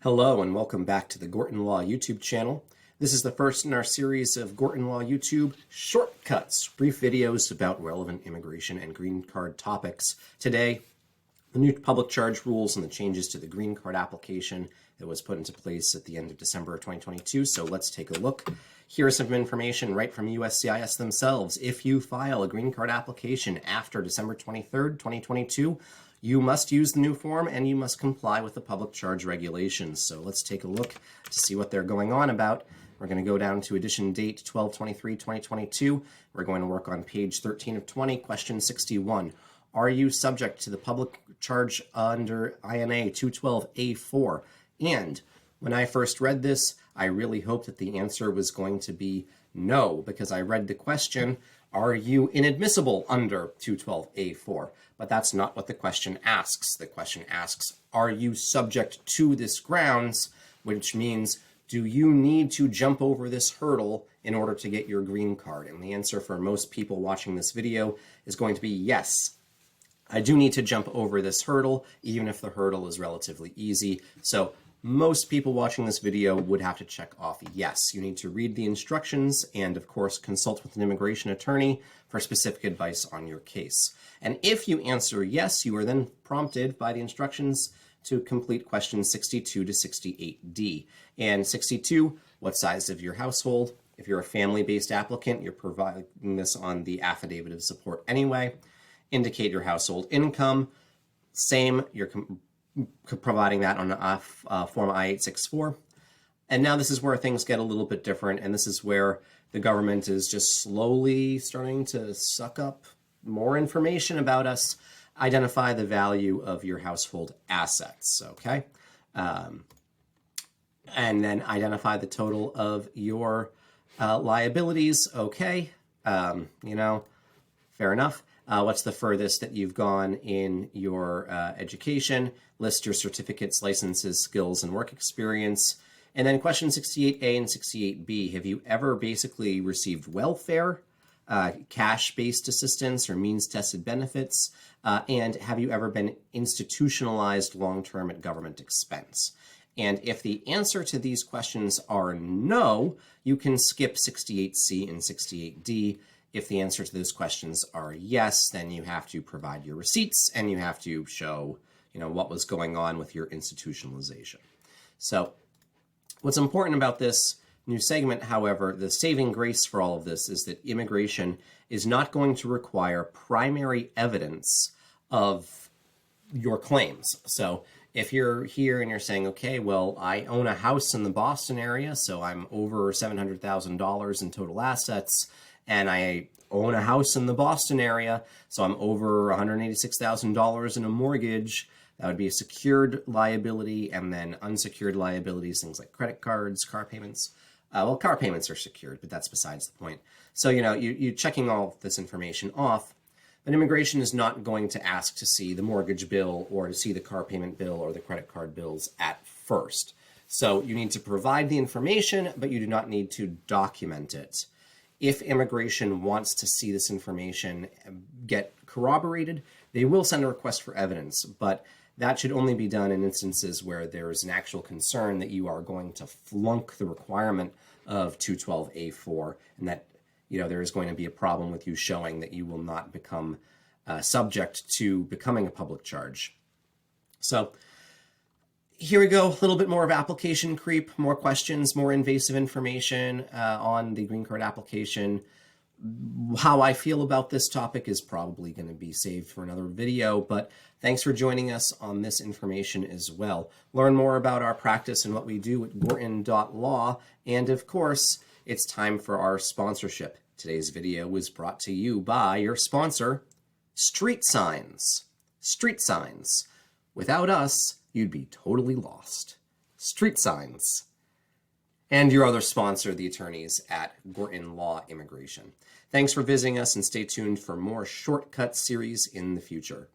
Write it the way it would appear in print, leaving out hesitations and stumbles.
Hello and welcome back to the Gorton Law YouTube channel. This is the first in our series of Gorton Law YouTube shortcuts, brief videos about relevant immigration and green card topics. Today, the new public charge rules and the changes to the green card application that was put into place at the end of December of 2022. So let's take a look. Here's some information right from USCIS themselves. If you file a green card application after December 23rd, 2022, you must use the new form and you must comply with the public charge regulations. So let's take a look to see what they're going on about. We're going to go down to edition date 12/23/2022. We're going to work on page 13 of 20, question 61. Are you subject to the public charge under INA 212A4? And when I first read this, I really hoped that the answer was going to be no, because I read the question, are you inadmissible under 212A4? But that's not what the question asks. The question asks, are you subject to this grounds, which means, do you need to jump over this hurdle in order to get your green card? And the answer for most people watching this video is going to be yes. I do need to jump over this hurdle, even if the hurdle is relatively easy. So most people watching this video would have to check off yes. You need to read the instructions and, of course, consult with an immigration attorney for specific advice on your case. And if you answer yes, you are then prompted by the instructions to complete questions 62 to 68D. And 62, what size of your household? If you're a family-based applicant, you're providing this on the affidavit of support anyway. Indicate your household income. Same, you're providing that on Form I-864. And now this is where things get a little bit different, and this is where the government is just slowly starting to suck up more information about us. Identify the value of your household assets, okay? And then identify the total of your liabilities, okay? Fair enough. What's the furthest that you've gone in your education? List your certificates, licenses, skills, and work experience. And then question 68A and 68B, have you ever basically received welfare, cash-based assistance, or means-tested benefits? And have you ever been institutionalized long-term at government expense? And if the answer to these questions are no, you can skip 68C and 68D. If the answer to those questions are yes, then you have to provide your receipts and you have to show, what was going on with your institutionalization. So what's important about this new segment, however, the saving grace for all of this is that immigration is not going to require primary evidence of your claims. So if you're here and you're saying, okay, well, I own a house in the Boston area, so I'm over $700,000 in total assets, and I own a house in the Boston area, so I'm over $186,000 in a mortgage. That would be a secured liability, and then unsecured liabilities, things like credit cards, car payments. Well, car payments are secured, but that's besides the point. So, you're checking all this information off, but immigration is not going to ask to see the mortgage bill or to see the car payment bill or the credit card bills at first. So you need to provide the information, but you do not need to document it. If immigration wants to see this information get corroborated, they will send a request for evidence, but that should only be done in instances where there is an actual concern that you are going to flunk the requirement of 212A4 and that there is going to be a problem with you showing that you will not become subject to becoming a public charge. So here we go, a little bit more of application creep, more questions, more invasive information on the green card application. How I feel about this topic is probably going to be saved for another video, but thanks for joining us on this information as well. Learn more about our practice and what we do at Gorton.law, and of course, it's time for our sponsorship. Today's video was brought to you by your sponsor, Street Signs. Street Signs. Without us, you'd be totally lost. Street Signs. And your other sponsor, the attorneys at Gorton Law Immigration. Thanks for visiting us and stay tuned for more shortcut series in the future.